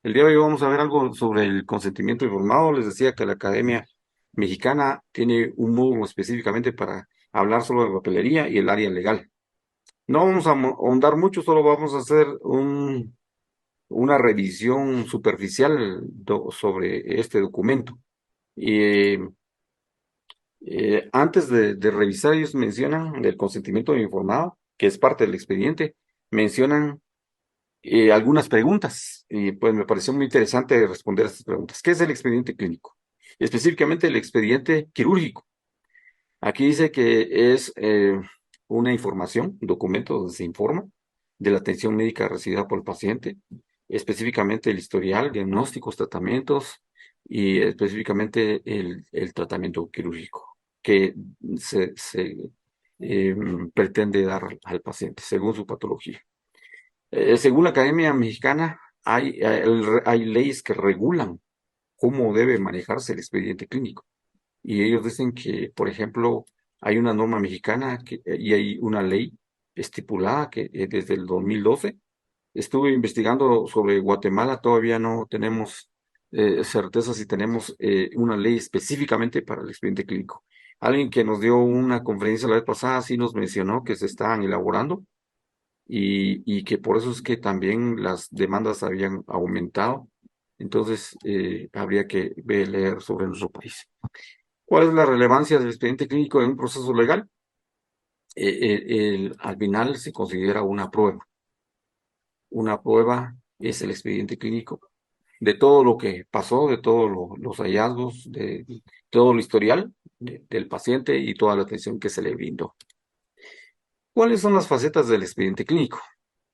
El día de hoy vamos a ver algo sobre el consentimiento informado. Les decía que la Academia Mexicana tiene un módulo específicamente para hablar solo de papelería y el área legal. No vamos a ahondar mucho, solo vamos a hacer una revisión superficial sobre este documento. Y antes de revisar, ellos mencionan el consentimiento informado, que es parte del expediente, mencionan algunas preguntas y pues me pareció muy interesante responder a estas preguntas. ¿Qué es el expediente clínico? Específicamente el expediente quirúrgico. Aquí dice que es una información, un documento donde se informa de la atención médica recibida por el paciente, específicamente el historial, diagnósticos, tratamientos y específicamente el tratamiento quirúrgico que se pretende dar al paciente según su patología. Según la Academia Mexicana, hay leyes que regulan cómo debe manejarse el expediente clínico. Y ellos dicen que, por ejemplo, hay una norma mexicana y hay una ley estipulada que desde el 2012. Estuve investigando sobre Guatemala, todavía no tenemos certeza si tenemos una ley específicamente para el expediente clínico. Alguien que nos dio una conferencia la vez pasada sí nos mencionó que se están elaborando y que por eso es que también las demandas habían aumentado. Entonces, habría que leer sobre nuestro país. ¿Cuál es la relevancia del expediente clínico en un proceso legal? Al final se considera una prueba. Una prueba es el expediente clínico de todo lo que pasó, de todos los hallazgos, de todo el historial del paciente y toda la atención que se le brindó. ¿Cuáles son las facetas del expediente clínico?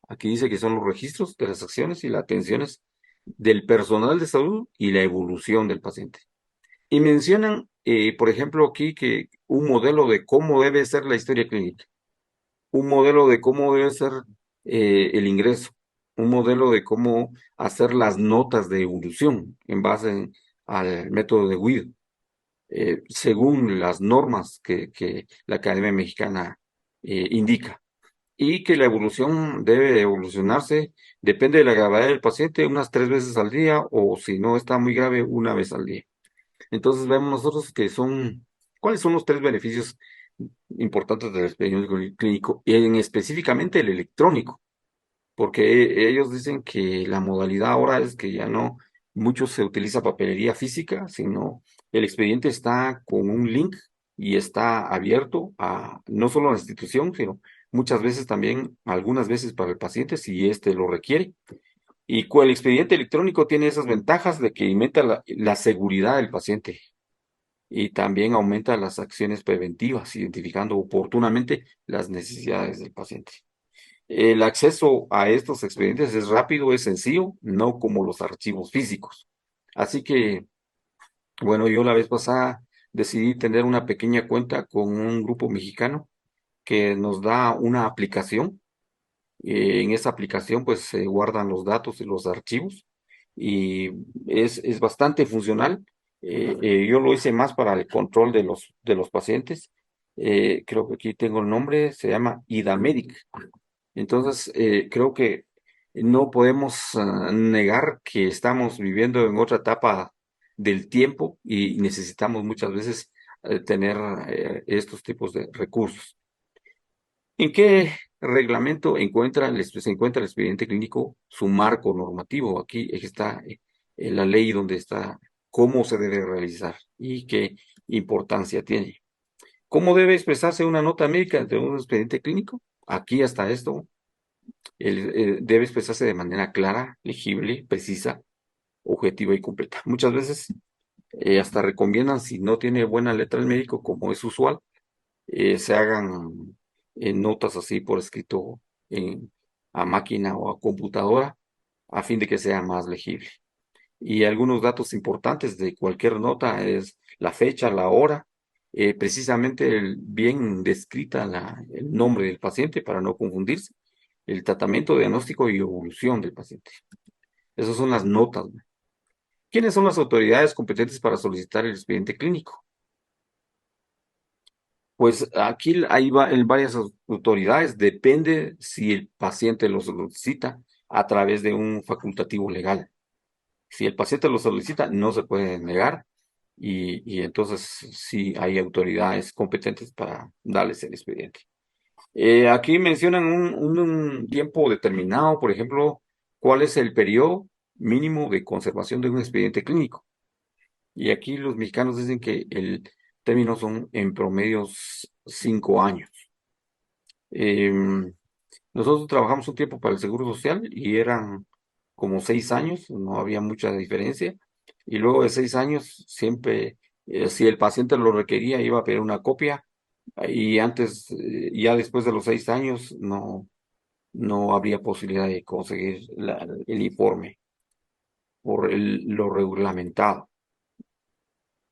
Aquí dice que son los registros de las acciones y las atenciones del personal de salud y la evolución del paciente. Y mencionan, por ejemplo, aquí que un modelo de cómo debe ser la historia clínica, un modelo de cómo debe ser el ingreso, un modelo de cómo hacer las notas de evolución en base al método de Guido, según las normas que la Academia Mexicana indica y que la evolución debe evolucionarse, depende de la gravedad del paciente, unas 3 veces al día o si no está muy grave, una vez al día. Entonces vemos nosotros ¿cuáles son los tres beneficios importantes del expediente clínico? Y en específicamente el electrónico, porque ellos dicen que la modalidad ahora es que ya no mucho se utiliza papelería física, sino el expediente está con un link y está abierto a no solo a la institución, sino muchas veces también, algunas veces para el paciente si éste lo requiere. Y con el expediente electrónico tiene esas ventajas de que aumenta la seguridad del paciente y también aumenta las acciones preventivas, identificando oportunamente las necesidades del paciente. El acceso a estos expedientes es rápido, es sencillo, no como los archivos físicos. Así que, bueno, yo la vez pasada decidí tener una pequeña cuenta con un grupo mexicano que nos da una aplicación. En esa aplicación pues se guardan los datos y los archivos y es bastante funcional. Yo lo hice más para el control de los pacientes. Creo que aquí tengo el nombre, se llama IDAMEDIC. Entonces, creo que no podemos negar que estamos viviendo en otra etapa del tiempo y necesitamos muchas veces tener estos tipos de recursos. ¿En qué reglamento se encuentra el expediente clínico, su marco normativo? Aquí está la ley donde está cómo se debe realizar y qué importancia tiene. ¿Cómo debe expresarse una nota médica de un expediente clínico? Aquí hasta esto debe expresarse de manera clara, legible, precisa, objetiva y completa. Muchas veces hasta recomiendan, si no tiene buena letra el médico, como es usual, se hagan notas así por escrito en- a máquina o a computadora a fin de que sea más legible. Y algunos datos importantes de cualquier nota es la fecha, la hora, precisamente bien descrita el nombre del paciente para no confundirse, el tratamiento, diagnóstico y evolución del paciente. Esas son las notas, ¿no? ¿Quiénes son las autoridades competentes para solicitar el expediente clínico? Pues aquí hay varias autoridades, depende si el paciente lo solicita a través de un facultativo legal. Si el paciente lo solicita, no se puede negar y entonces sí hay autoridades competentes para darles el expediente. Aquí mencionan un tiempo determinado, por ejemplo, cuál es el periodo mínimo de conservación de un expediente clínico. Y aquí los mexicanos dicen que el término son en promedio 5 años. Em, Nosotros trabajamos un tiempo para el Seguro Social y eran como 6 años, no había mucha diferencia. Y luego de 6 años, siempre, si el paciente lo requería, iba a pedir una copia. Y antes, ya después de los 6 años, no habría posibilidad de conseguir el informe por lo reglamentado.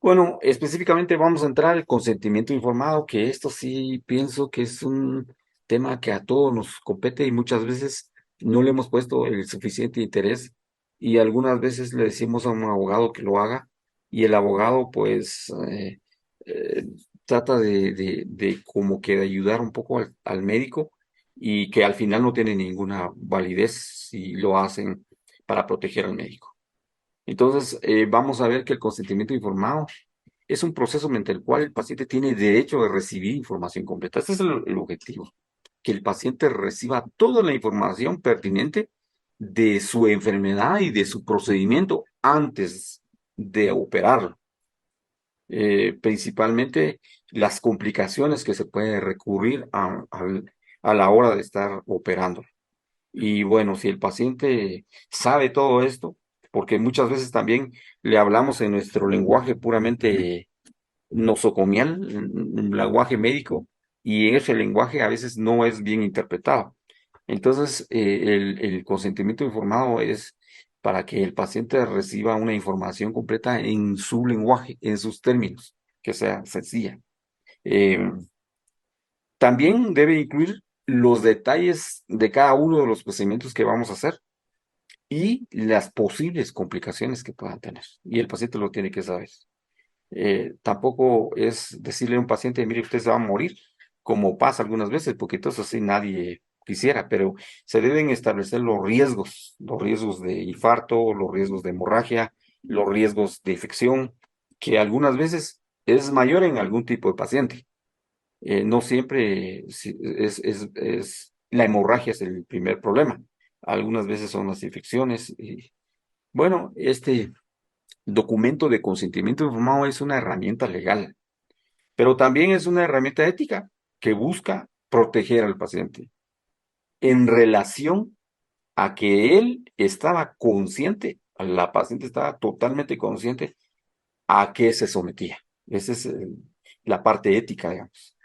Bueno, específicamente vamos a entrar al consentimiento informado, que esto sí pienso que es un tema que a todos nos compete y muchas veces no le hemos puesto el suficiente interés y algunas veces le decimos a un abogado que lo haga y el abogado pues eh, trata de como que de ayudar un poco al médico y que al final no tiene ninguna validez si lo hacen para proteger al médico. Entonces, vamos a ver que el consentimiento informado es un proceso mediante el cual el paciente tiene derecho de recibir información completa. Este es el objetivo, que el paciente reciba toda la información pertinente de su enfermedad y de su procedimiento antes de operarlo. Principalmente las complicaciones que se puede recurrir a la hora de estar operando. Y bueno, si el paciente sabe todo esto, porque muchas veces también le hablamos en nuestro lenguaje puramente nosocomial, un lenguaje médico, y ese lenguaje a veces no es bien interpretado. Entonces, el consentimiento informado es para que el paciente reciba una información completa en su lenguaje, en sus términos, que sea sencilla. Eh, También debe incluir los detalles de cada uno de los procedimientos que vamos a hacer y las posibles complicaciones que puedan tener. Y el paciente lo tiene que saber. Tampoco es decirle a un paciente, mire, usted se va a morir, como pasa algunas veces, porque entonces así nadie quisiera, pero se deben establecer los riesgos de infarto, los riesgos de hemorragia, los riesgos de infección, que algunas veces es mayor en algún tipo de paciente. No siempre la hemorragia es el primer problema. Algunas veces son las infecciones. Y, bueno, este documento de consentimiento informado es una herramienta legal, pero también es una herramienta ética que busca proteger al paciente en relación a que él estaba consciente, la paciente estaba totalmente consciente a qué se sometía. Esa es la parte ética, digamos,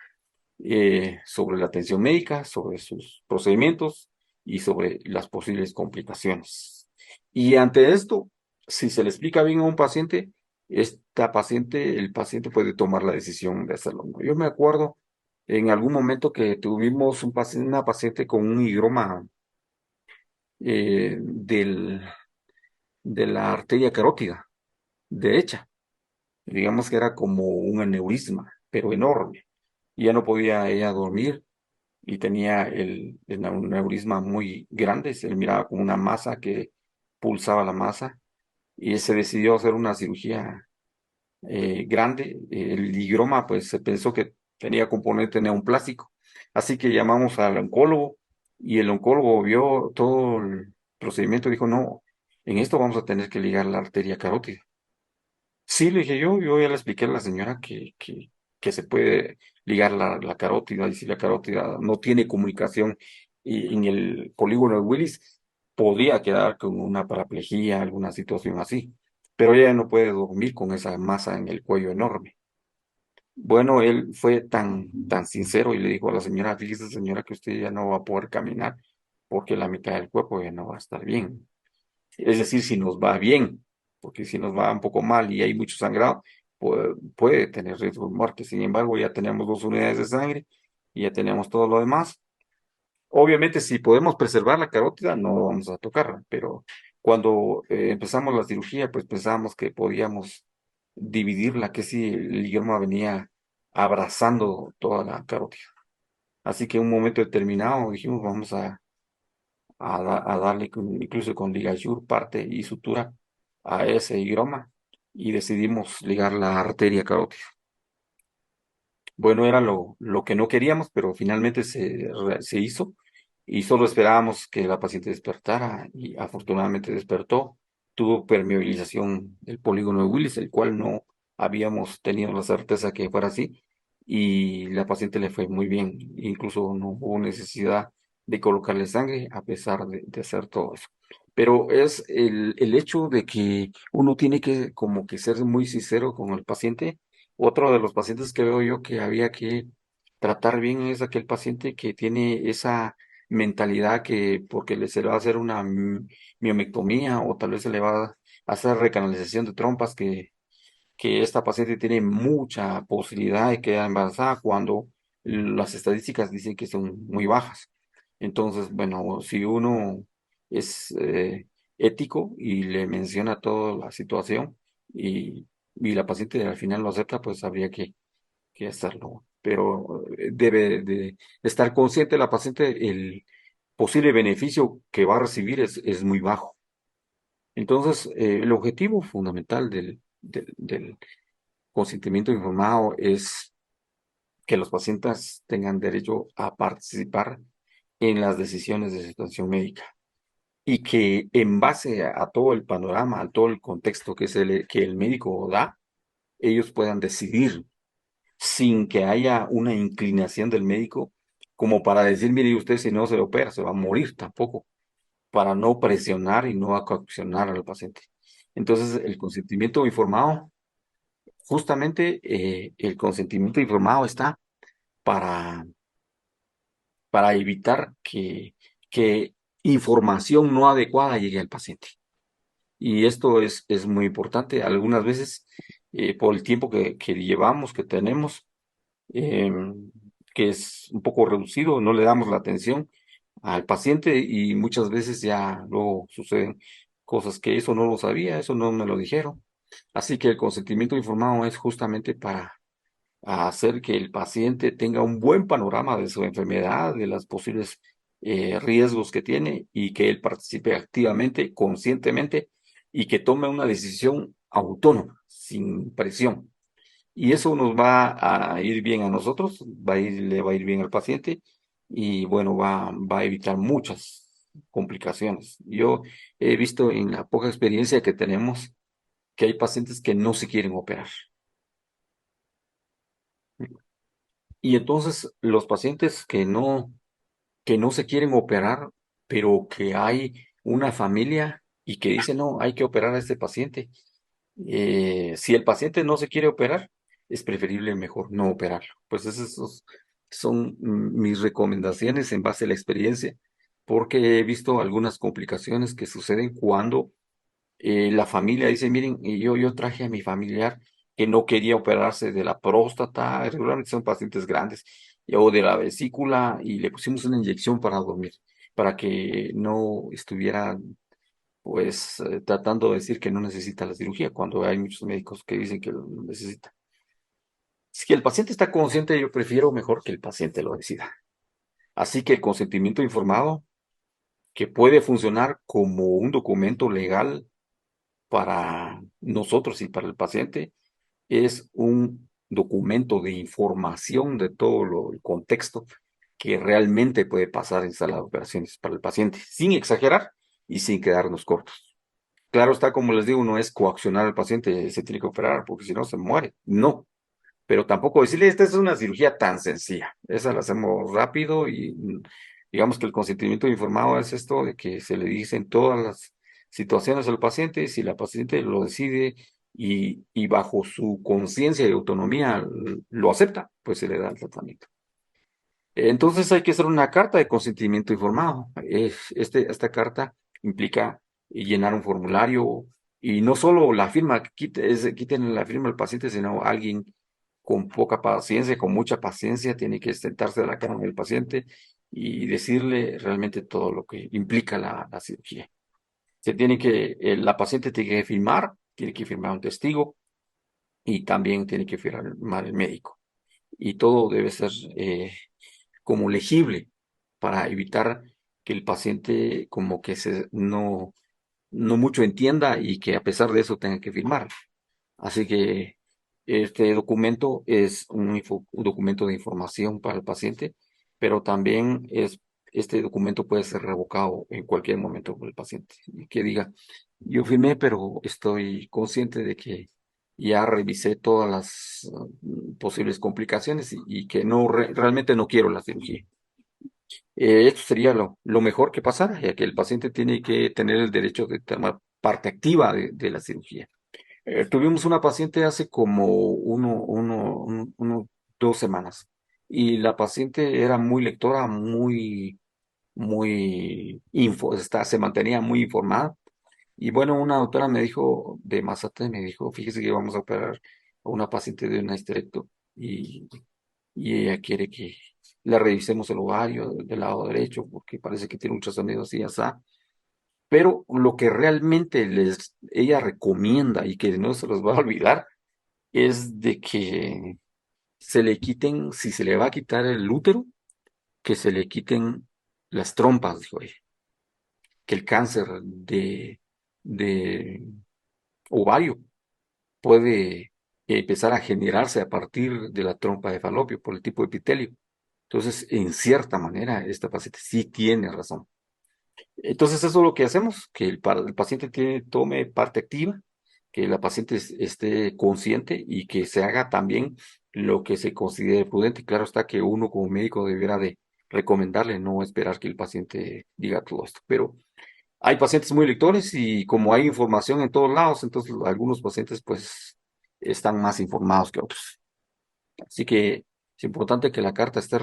sobre la atención médica, sobre sus procedimientos y sobre las posibles complicaciones. Y ante esto, si se le explica bien a un paciente, el paciente puede tomar la decisión de hacerlo. Yo me acuerdo en algún momento que tuvimos una paciente con un higroma de la arteria carótida derecha. Digamos que era como un aneurisma, pero enorme. Y ya no podía ella dormir y tenía el aneurisma muy grande, se le miraba como una masa que pulsaba la masa y se decidió hacer una cirugía grande. El higroma, pues se pensó que tenía componente neoplásico, así que llamamos al oncólogo y el oncólogo vio todo el procedimiento y dijo, no, en esto vamos a tener que ligar la arteria carótida. Sí, le dije yo ya le expliqué a la señora que se puede ligar la carótida y si la carótida no tiene comunicación en el polígono de Willis, podría quedar con una paraplegia, alguna situación así. Pero ella no puede dormir con esa masa en el cuello enorme. Bueno, él fue tan sincero y le dijo a la señora, fíjese señora que usted ya no va a poder caminar porque la mitad del cuerpo ya no va a estar bien. Es decir, si nos va bien, porque si nos va un poco mal y hay mucho sangrado, puede tener riesgo de muerte. Sin embargo, ya tenemos 2 unidades de sangre y ya tenemos todo lo demás. Obviamente, si podemos preservar la carótida, no vamos a tocarla, pero cuando empezamos la cirugía, pues pensábamos que podíamos dividirla, que si el idioma venía abrazando toda la carótida. Así que en un momento determinado dijimos, vamos a darle incluso con ligazur, parte y sutura a ese higroma y decidimos ligar la arteria carótida. Bueno, era lo que no queríamos, pero finalmente se hizo y solo esperábamos que la paciente despertara y afortunadamente despertó. Tuvo permeabilización del polígono de Willis, el cual no habíamos tenido la certeza que fuera así y la paciente le fue muy bien. Incluso no hubo necesidad de colocarle sangre a pesar de hacer todo eso. Pero es el hecho de que uno tiene que como que ser muy sincero con el paciente. Otro de los pacientes que veo yo que había que tratar bien es aquel paciente que tiene esa mentalidad que porque se le va a hacer una miomectomía o tal vez se le va a hacer recanalización de trompas, que esta paciente tiene mucha posibilidad de quedar embarazada cuando las estadísticas dicen que son muy bajas. Entonces, bueno, si uno es ético y le menciona toda la situación y la paciente al final lo acepta, pues habría que hacerlo. Pero debe de estar consciente la paciente, el posible beneficio que va a recibir es muy bajo. Entonces, el objetivo fundamental del consentimiento informado es que los pacientes tengan derecho a participar en las decisiones de situación médica y que en base a todo el panorama, a todo el contexto que el médico da, ellos puedan decidir sin que haya una inclinación del médico como para decir, mire usted, si no se lo opera, se va a morir tampoco, para no presionar y no coaccionar al paciente. Entonces, el consentimiento informado, justamente el consentimiento informado está para, para evitar que información no adecuada llegue al paciente. Y esto es muy importante. Algunas veces, por el tiempo que llevamos, que tenemos, eh, que es un poco reducido, no le damos la atención al paciente y muchas veces ya luego suceden cosas que eso no lo sabía, eso no me lo dijeron. Así que el consentimiento informado es justamente para hacer que el paciente tenga un buen panorama de su enfermedad, de los posibles riesgos que tiene y que él participe activamente, conscientemente y que tome una decisión autónoma, sin presión. Y eso nos va a ir bien a nosotros, le va a ir bien al paciente y bueno, va a evitar muchas complicaciones. Yo he visto en la poca experiencia que tenemos que hay pacientes que no se quieren operar. Y entonces los pacientes que no se quieren operar, pero que hay una familia y que dice, no, hay que operar a este paciente. Si el paciente no se quiere operar, es preferible mejor no operarlo. Pues esas son mis recomendaciones en base a la experiencia, porque he visto algunas complicaciones que suceden cuando la familia dice, miren, yo traje a mi familiar que no quería operarse de la próstata, regularmente son pacientes grandes, o de la vesícula, y le pusimos una inyección para dormir, para que no estuviera, pues, tratando de decir que no necesita la cirugía, cuando hay muchos médicos que dicen que lo necesita. Si el paciente está consciente, yo prefiero mejor que el paciente lo decida. Así que el consentimiento informado, que puede funcionar como un documento legal para nosotros y para el paciente, es un documento de información de todo el contexto que realmente puede pasar en sala de operaciones para el paciente, sin exagerar y sin quedarnos cortos. Claro está, como les digo, no es coaccionar al paciente, se tiene que operar, porque si no se muere. No, pero tampoco decirle, esta es una cirugía tan sencilla. Esa la hacemos rápido y digamos que el consentimiento informado es esto de que se le dicen todas las situaciones al paciente, si la paciente lo decide y bajo su conciencia y autonomía lo acepta, pues se le da el tratamiento. Entonces hay que hacer una carta de consentimiento informado. Esta carta implica llenar un formulario y no solo la firma, quiten la firma del paciente, sino alguien con poca paciencia, con mucha paciencia, tiene que sentarse a la cama del paciente y decirle realmente todo lo que implica la cirugía. La paciente tiene que firmar, tiene que firmar un testigo y también tiene que firmar el médico. Y todo debe ser como legible para evitar que el paciente como que no no mucho entienda y que a pesar de eso tenga que firmar. Así que este documento es un documento de información para el paciente, pero también este documento puede ser revocado en cualquier momento por el paciente. Y que diga, yo firmé, pero estoy consciente de que ya revisé todas las posibles complicaciones y que no realmente no quiero la cirugía. Esto sería lo mejor que pasara, ya que el paciente tiene que tener el derecho de tomar parte activa de la cirugía. Tuvimos una paciente hace como 2 semanas y la paciente era muy lectora, se mantenía muy informada. Y bueno, una doctora me dijo de Mazate, me dijo, fíjese que vamos a operar a una paciente de una histerecto y ella quiere que le revisemos el ovario del lado derecho porque parece que tiene un trazamiento así, así. Pero lo que realmente ella recomienda y que no se los va a olvidar es de que se le quiten, si se le va a quitar el útero, que se le quiten las trompas, dijo ella, que el cáncer de ovario puede empezar a generarse a partir de la trompa de falopio por el tipo de epitelio. Entonces, en cierta manera, esta paciente sí tiene razón. Entonces, eso es lo que hacemos, que el paciente tome parte activa, que la paciente esté consciente y que se haga también lo que se considere prudente. Claro está que uno como médico deberá de recomendarle, no esperar que el paciente diga todo esto. Pero hay pacientes muy lectores y como hay información en todos lados, entonces algunos pacientes pues están más informados que otros. Así que es importante que la carta esté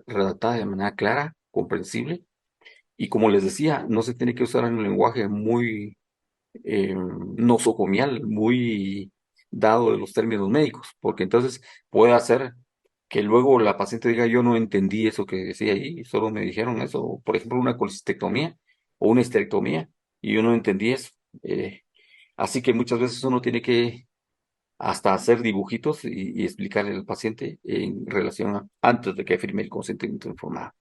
redactada de manera clara, comprensible y como les decía, no se tiene que usar un lenguaje muy nosocomial, muy dado de los términos médicos, porque entonces puede hacer que luego la paciente diga, yo no entendí eso que decía ahí, solo me dijeron eso, por ejemplo, una colistectomía o una histerectomía, y yo no entendí eso. Eh, Así que muchas veces uno tiene que hasta hacer dibujitos y explicarle al paciente en relación antes de que firme el consentimiento informado.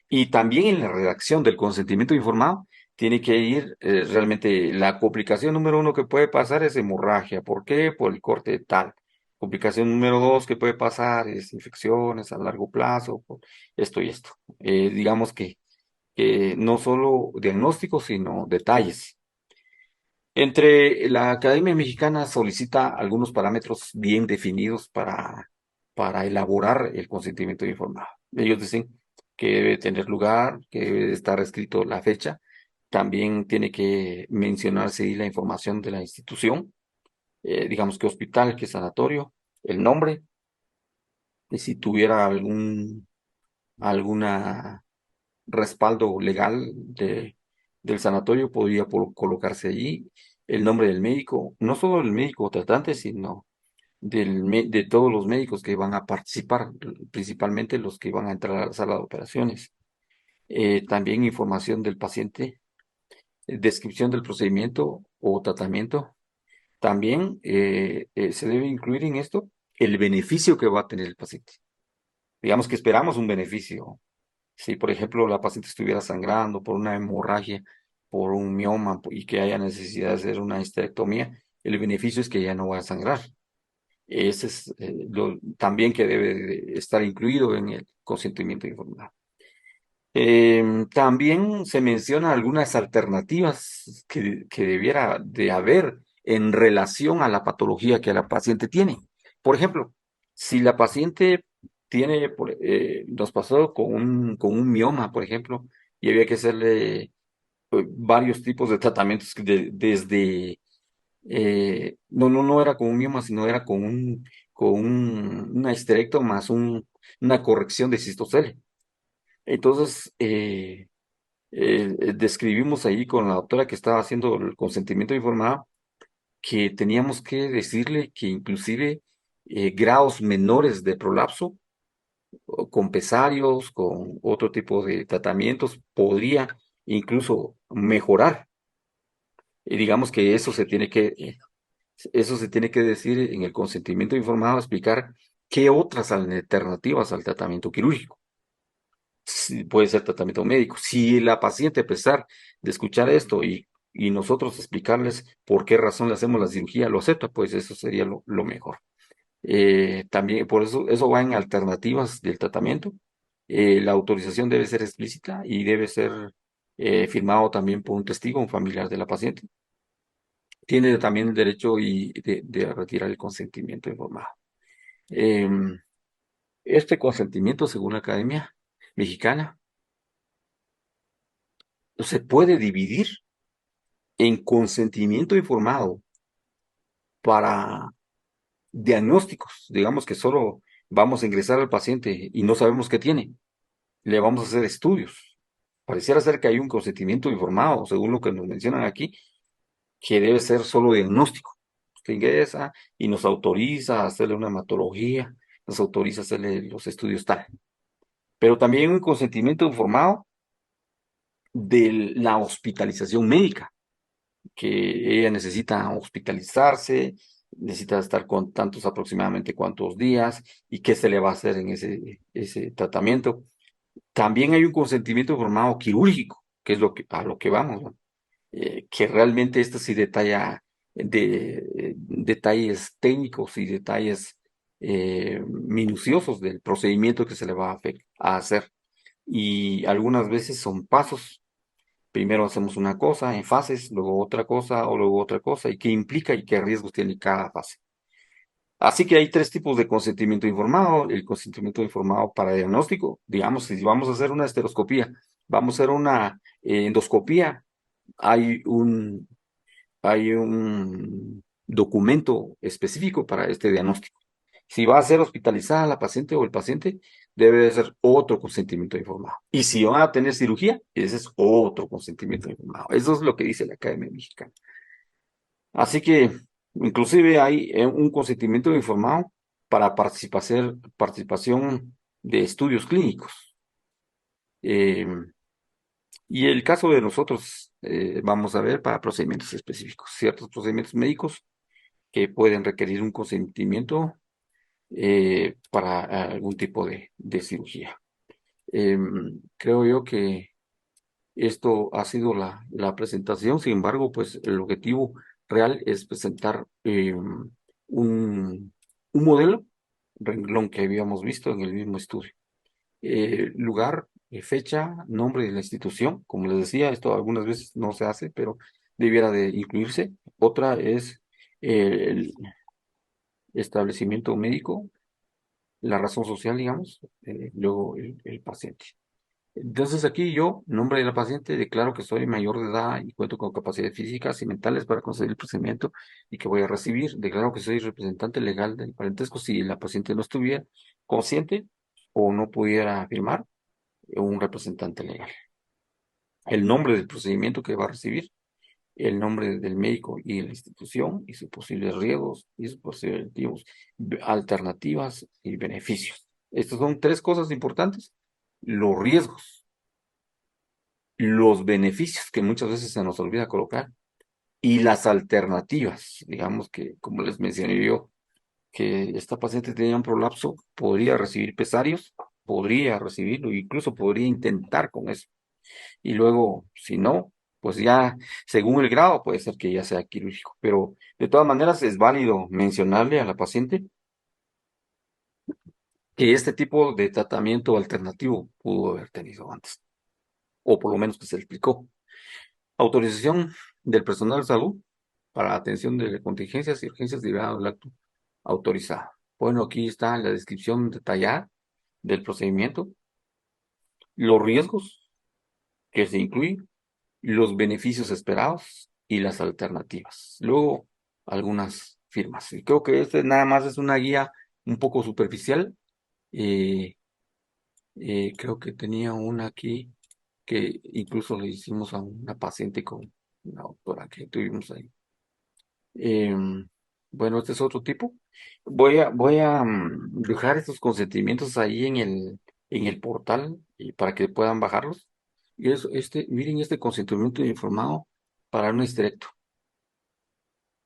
Y también en la redacción del consentimiento informado tiene que ir realmente la complicación número uno que puede pasar es hemorragia. ¿Por qué? Por el corte de tal. Complicación número dos que puede pasar es infecciones a largo plazo, por esto y esto. Digamos que no solo diagnósticos, sino detalles. Entre la Academia Mexicana solicita algunos parámetros bien definidos para elaborar el consentimiento informado. Ellos dicen que debe tener lugar, que debe estar escrito la fecha, también tiene que mencionarse ahí la información de la institución, digamos que hospital, que sanatorio, el nombre, y si tuviera alguna respaldo legal del sanatorio podría colocarse allí el nombre del médico, no solo el médico tratante, sino de todos los médicos que van a participar, principalmente los que van a entrar a la sala de operaciones. También información del paciente, descripción del procedimiento o tratamiento. También se debe incluir en esto el beneficio que va a tener el paciente. Digamos que esperamos un beneficio. Si, por ejemplo, la paciente estuviera sangrando por una hemorragia, por un mioma y que haya necesidad de hacer una histerectomía, el beneficio es que ya no va a sangrar. Ese es también que debe de estar incluido en el consentimiento informado. También se menciona algunas alternativas que debiera de haber en relación a la patología que la paciente tiene. Por ejemplo, si la paciente nos pasó con un mioma, por ejemplo, y había que hacerle varios tipos de tratamientos desde, no era con un mioma, sino era una histerectomía más una corrección de cistocele. Entonces, describimos ahí con la doctora que estaba haciendo el consentimiento informado que teníamos que decirle que inclusive grados menores de prolapso, o con pesarios, con otro tipo de tratamientos, podría incluso mejorar. Y digamos que eso se tiene que decir en el consentimiento informado, explicar qué otras alternativas al tratamiento quirúrgico. Puede ser tratamiento médico. Si la paciente, a pesar de escuchar esto y y nosotros explicarles por qué razón le hacemos la cirugía, lo acepta, pues eso sería lo mejor. También, por eso va en alternativas del tratamiento. La autorización debe ser explícita y debe ser firmado también por un testigo, un familiar de la paciente. Tiene también el derecho de retirar el consentimiento informado. Em, este consentimiento, según la Academia Mexicana, se puede dividir en consentimiento informado para diagnósticos. Digamos que solo vamos a ingresar al paciente y no sabemos qué tiene. Le vamos a hacer estudios. Pareciera ser que hay un consentimiento informado, según lo que nos mencionan aquí, que debe ser solo diagnóstico. Usted ingresa y nos autoriza a hacerle una hematología, nos autoriza a hacerle los estudios tal. Pero también un consentimiento informado de la hospitalización médica, que ella necesita hospitalizarse, necesita estar con tantos aproximadamente cuántos días y qué se le va a hacer en ese tratamiento. También hay un consentimiento informado quirúrgico, que es a lo que vamos, ¿no? Que realmente esto sí detalla detalles técnicos y detalles minuciosos del procedimiento que se le va a hacer. Y algunas veces son pasos. Primero hacemos una cosa en fases, luego otra cosa o luego otra cosa, y qué implica y qué riesgos tiene cada fase. Así que hay tres tipos de consentimiento informado. El consentimiento informado para diagnóstico, digamos, si vamos a hacer una esteroscopía, vamos a hacer una endoscopía, hay hay un documento específico para este diagnóstico. Si va a ser hospitalizada la paciente o el paciente, debe de ser otro consentimiento informado. Y si van a tener cirugía, ese es otro consentimiento informado. Eso es lo que dice la Academia Mexicana. Así que inclusive hay un consentimiento informado para participación de estudios clínicos. Eh, y el caso de nosotros, vamos a ver para procedimientos específicos, ciertos procedimientos médicos que pueden requerir un consentimiento para algún tipo de cirugía. Creo yo que esto ha sido la presentación. Sin embargo, pues el objetivo real es presentar un modelo, renglón que habíamos visto en el mismo estudio. Lugar, fecha, nombre de la institución. Como les decía, esto algunas veces no se hace, pero debiera de incluirse. Otra es el establecimiento médico, la razón social, digamos, luego el paciente. Entonces aquí yo, en nombre de la paciente, declaro que soy mayor de edad y cuento con capacidades físicas y mentales para conceder el procedimiento y que voy a recibir. Declaro que soy representante legal del parentesco si la paciente no estuviera consciente o no pudiera firmar un representante legal. El nombre del procedimiento que va a recibir, el nombre del médico y de la institución y sus posibles riesgos y sus posibles alternativas y beneficios. Estas son tres cosas importantes. Los riesgos, los beneficios que muchas veces se nos olvida colocar y las alternativas. Digamos que, como les mencioné yo, que esta paciente tenía un prolapso, podría recibir pesarios, podría recibirlo, incluso podría intentar con eso. Y luego, si no, pues ya, según el grado, puede ser que ya sea quirúrgico. Pero de todas maneras es válido mencionarle a la paciente que este tipo de tratamiento alternativo pudo haber tenido antes, o por lo menos que se le explicó. Autorización del personal de salud para atención de contingencias y urgencias derivadas del acto autorizado. Bueno, aquí está la descripción detallada del procedimiento, los riesgos que se incluyen, los beneficios esperados y las alternativas. Luego, algunas firmas. Y creo que este nada más es una guía un poco superficial. Eh, creo que tenía una aquí que incluso le hicimos a una paciente con una doctora que tuvimos ahí. Bueno, este es otro tipo. Voy a dejar estos consentimientos ahí en el portal y para que puedan bajarlos. Y miren este consentimiento informado para un esterecto.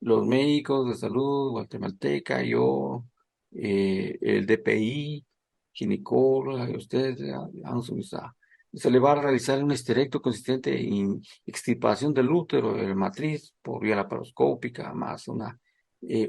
Los médicos de salud guatemalteca, yo, el DPI, ginecóloga, y ustedes han Se le va a realizar un esterecto consistente en extirpación del útero, de la matriz, por vía laparoscópica, más una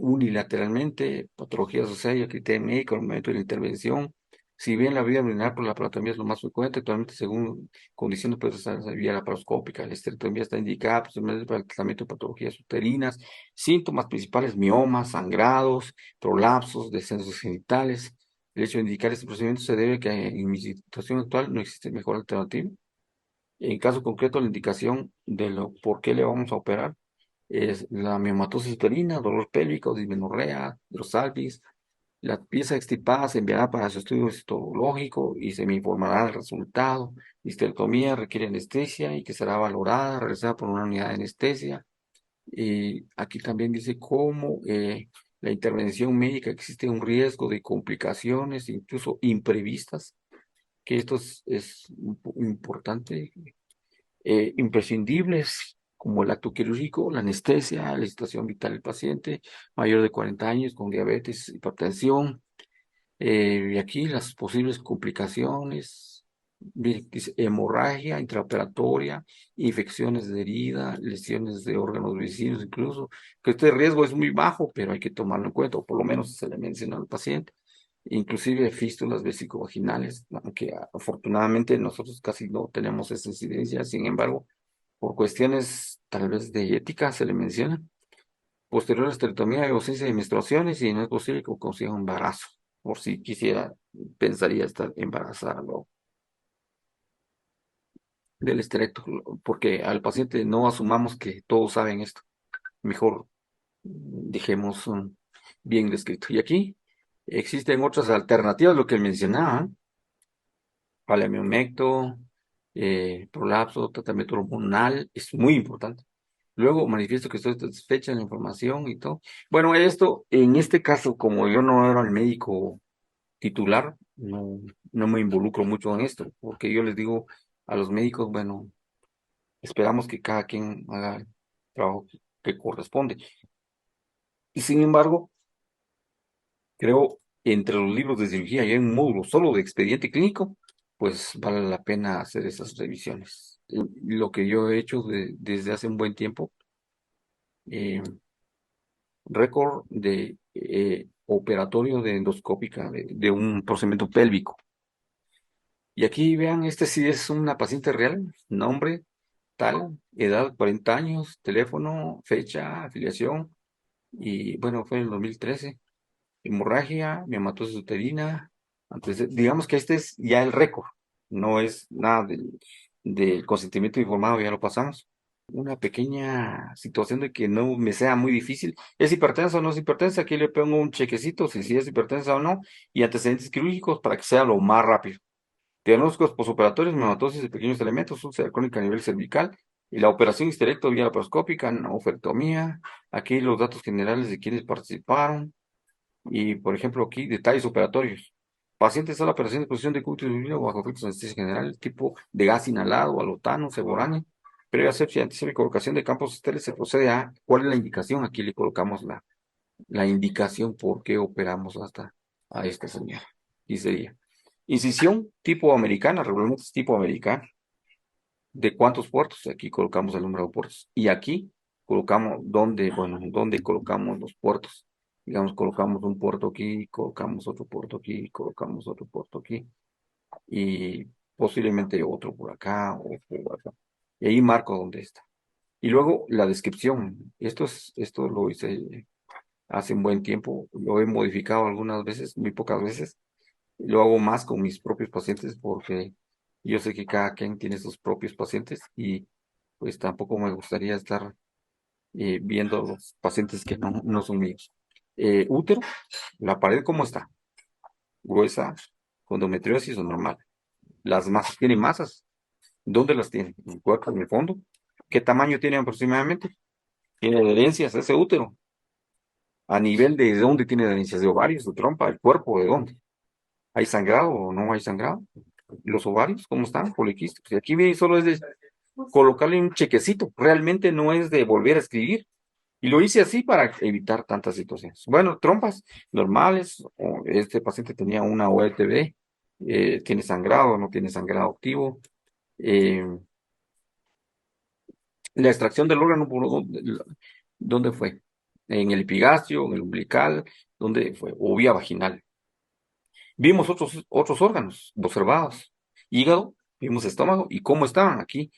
unilateralmente, patología asociada a criterio médico al momento de la intervención. Si bien la vía urinaria por la laparotomía es lo más frecuente, actualmente según condiciones puede ser vía laparoscópica. La esterectomía está indicada principalmente para el tratamiento de patologías uterinas, síntomas principales, miomas, sangrados, prolapsos, descensos genitales. El hecho de indicar este procedimiento se debe a que en mi situación actual no existe mejor alternativa. En caso concreto, la indicación de lo por qué le vamos a operar es la miomatosis uterina, dolor pélvico, dismenorrea, hidrosalpis. La pieza extirpada se enviará para su estudio histológico y se me informará del resultado. La histerectomía requiere anestesia y que será valorada, realizada por una unidad de anestesia. Y aquí también dice cómo la intervención médica existe un riesgo de complicaciones, incluso imprevistas, que esto es importante, imprescindibles, como el acto quirúrgico, la anestesia, la situación vital del paciente, mayor de 40 años, con diabetes, hipertensión, y aquí las posibles complicaciones, dice, hemorragia intraoperatoria, infecciones de herida, lesiones de órganos vecinos incluso, que este riesgo es muy bajo, pero hay que tomarlo en cuenta, o por lo menos se le menciona al paciente. Inclusive fístulas vesicovaginales, aunque afortunadamente nosotros casi no tenemos esa incidencia, sin embargo, por cuestiones tal vez de ética se le menciona. Posterior a la esterectomía hay ausencia de menstruaciones y no es posible que consiga un embarazo. Por si quisiera, pensaría estar embarazada luego del esterecto, porque al paciente no asumamos que todos saben esto. Mejor dejemos bien descrito. Y aquí existen otras alternativas, lo que él mencionaba, paleomecto, prolapso, tratamiento hormonal, es muy importante. Luego manifiesto que estoy satisfecha en la información y todo. Bueno, esto, en este caso, como yo no era el médico titular, no me involucro mucho en esto, porque yo les digo a los médicos, bueno, esperamos que cada quien haga el trabajo que corresponde. Y sin embargo, creo que entre los libros de cirugía y hay un módulo solo de expediente clínico, pues vale la pena hacer esas revisiones. Lo que yo he hecho desde hace un buen tiempo, eh, récord de operatorio de endoscópica de un procedimiento pélvico. Y aquí vean, este sí es una paciente real, nombre, tal, edad 40 años, teléfono, fecha, afiliación, y bueno, fue en el 2013. Hemorragia, miomatosis uterina. Entonces, digamos que este es ya el récord, no es nada del consentimiento informado, ya lo pasamos. Una pequeña situación de que no me sea muy difícil. ¿Es hipertensa o no es hipertensa? Aquí le pongo un chequecito si es hipertensa o no, y antecedentes quirúrgicos para que sea lo más rápido. Diagnósticos posoperatorios, hematosis de pequeños elementos, úlcera crónica a nivel cervical, y la operación histerecto vía laparoscópica, ofertomía. Aquí los datos generales de quienes participaron. Y, por ejemplo, aquí detalles operatorios. Pacientes a la operación de exposición de cúbito bajo efectos de anestesia general, tipo de gas inhalado, alotano, seborane. Previa asepsia, antisepsia y colocación de campos estériles se procede a cuál es la indicación. Aquí le colocamos la indicación por qué operamos hasta a esta señora. Y sería incisión tipo americana, regularmente es tipo americana. ¿De cuántos puertos? Aquí colocamos el número de puertos. Y aquí colocamos dónde, bueno, dónde colocamos los puertos. Digamos, colocamos un puerto aquí, colocamos otro puerto aquí, colocamos otro puerto aquí y posiblemente otro por acá o por acá. Y ahí marco dónde está. Y luego la descripción. Esto lo hice hace un buen tiempo. Lo he modificado algunas veces, muy pocas veces. Lo hago más con mis propios pacientes porque yo sé que cada quien tiene sus propios pacientes y pues tampoco me gustaría estar viendo los pacientes que no son míos. Útero, la pared cómo está, gruesa, con endometriosis o normal. Las masas, ¿tiene masas? ¿Dónde las tiene? ¿En el cuerpo, en el fondo? ¿Qué tamaño tiene aproximadamente? ¿Tiene adherencias ese útero? ¿A nivel de dónde tiene adherencias? ¿De ovarios, de trompa, del cuerpo, de dónde? ¿Hay sangrado o no hay sangrado? ¿Los ovarios cómo están? Poliquísticos. Y aquí solo es de colocarle un chequecito. Realmente no es de volver a escribir. Y lo hice así para evitar tantas situaciones. Bueno, trompas normales. Este paciente tenía una ORTB. Tiene sangrado, no tiene sangrado activo. Eh, la extracción del órgano, ¿dónde fue? En el epigastrio, en el umbilical, ¿dónde fue? O vía vaginal. Vimos otros órganos observados. Hígado, vimos estómago y cómo estaban aquí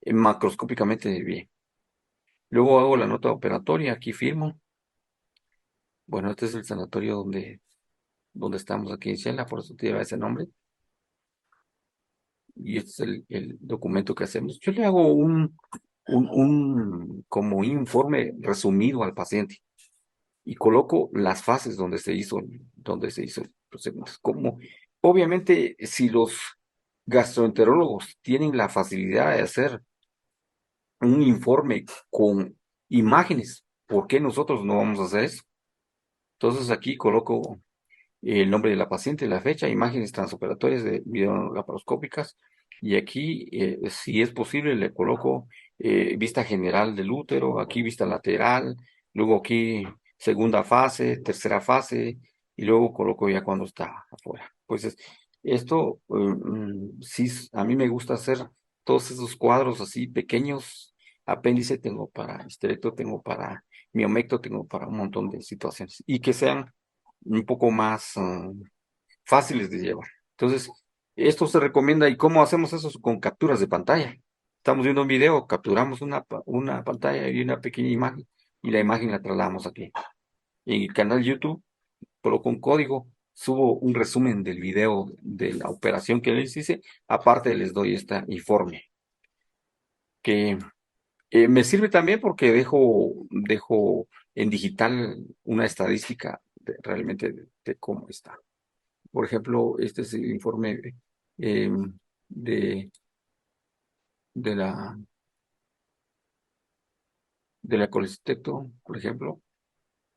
macroscópicamente bien. Luego hago la nota operatoria, aquí firmo. Bueno, este es el sanatorio donde estamos aquí en Ciela, por eso lleva ese nombre. Y este es el documento que hacemos. Yo le hago un como informe resumido al paciente y coloco las fases donde se hizo el procedimiento. Como, obviamente, si los gastroenterólogos tienen la facilidad de hacer un informe con imágenes, ¿por qué nosotros no vamos a hacer eso? Entonces aquí coloco el nombre de la paciente, la fecha, imágenes transoperatorias de videolaparoscópicas y aquí, si es posible, le coloco vista general del útero, aquí vista lateral, luego aquí segunda fase, tercera fase y luego coloco ya cuando está afuera. Pues esto, sí, a mí me gusta hacer todos esos cuadros así pequeños. Apéndice tengo para histerecto, tengo para miomecto, tengo para un montón de situaciones y que sean un poco más fáciles de llevar. Entonces, esto se recomienda. ¿Y cómo hacemos eso? Con capturas de pantalla. Estamos viendo un video, capturamos una pantalla y una pequeña imagen y la imagen la trasladamos aquí. En el canal YouTube coloco un código, subo un resumen del video de la operación que les hice, aparte les doy este informe, que me sirve también porque dejo en digital una estadística realmente de cómo está. Por ejemplo, este es el informe eh, de, de la, de la colecistecto, por ejemplo.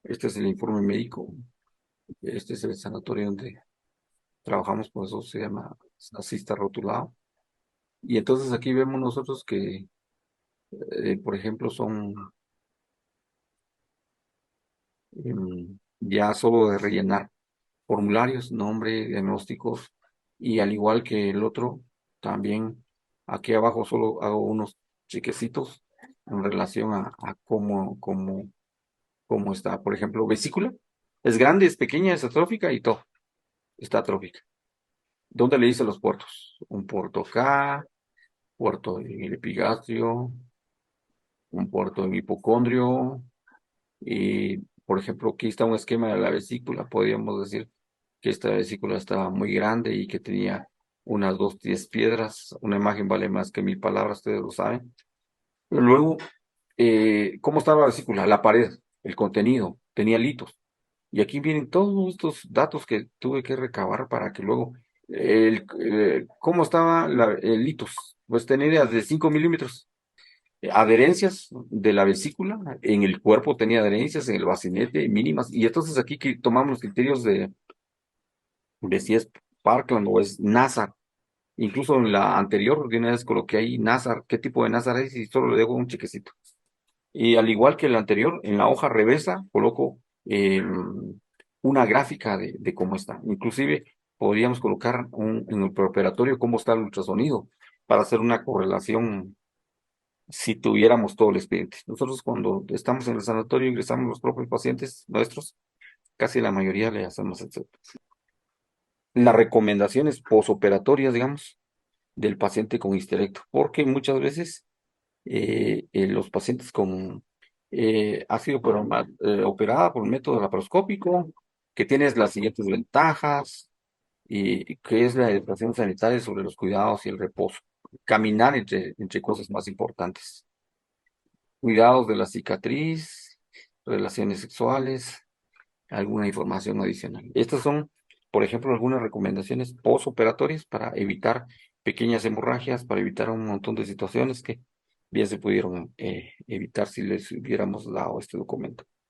Este es el informe médico. Este es el sanatorio donde trabajamos, por eso se llama, así está rotulado. Y entonces aquí vemos nosotros que, por ejemplo, son ya solo de rellenar formularios, nombre, diagnósticos, y al igual que el otro, también aquí abajo solo hago unos chequecitos en relación a cómo está. Por ejemplo, vesícula, es grande, es pequeña, es atrófica y todo, está atrófica. ¿Dónde le hice los puertos? Un puerto acá, puerto en el epigastrio, un puerto en hipocondrio, y, por ejemplo, aquí está un esquema de la vesícula. Podríamos decir que esta vesícula estaba muy grande y que tenía unas 2 10 piedras. Una imagen vale más que 1000 palabras, ustedes lo saben. Pero luego, ¿cómo estaba la vesícula? La pared, el contenido, tenía litos. Y aquí vienen todos estos datos que tuve que recabar para que luego, ¿cómo estaba el litos? Pues tenía de 5 milímetros adherencias de la vesícula, en el cuerpo tenía adherencias, en el bacinete mínimas, y entonces aquí que tomamos los criterios de si es Parkland o es Nazar. Incluso en la anterior, de una vez coloqué ahí Nazar, qué tipo de Nazar es, y solo le dejo un chequecito. Y al igual que el anterior, en la hoja reversa coloco una gráfica de cómo está. Inclusive podríamos colocar en el preoperatorio cómo está el ultrasonido para hacer una correlación si tuviéramos todo el expediente. Nosotros cuando estamos en el sanatorio ingresamos los propios pacientes nuestros, casi la mayoría le hacemos etcétera. Las recomendaciones posoperatorias, digamos, del paciente con histerecto, porque muchas veces los pacientes con ha sido operada por el método laparoscópico, que tienes las siguientes ventajas, y que es la educación sanitaria sobre los cuidados y el reposo. Caminar entre cosas más importantes. Cuidados de la cicatriz, relaciones sexuales, alguna información adicional. Estas son, por ejemplo, algunas recomendaciones postoperatorias para evitar pequeñas hemorragias, para evitar un montón de situaciones que bien se pudieron evitar si les hubiéramos dado este documento.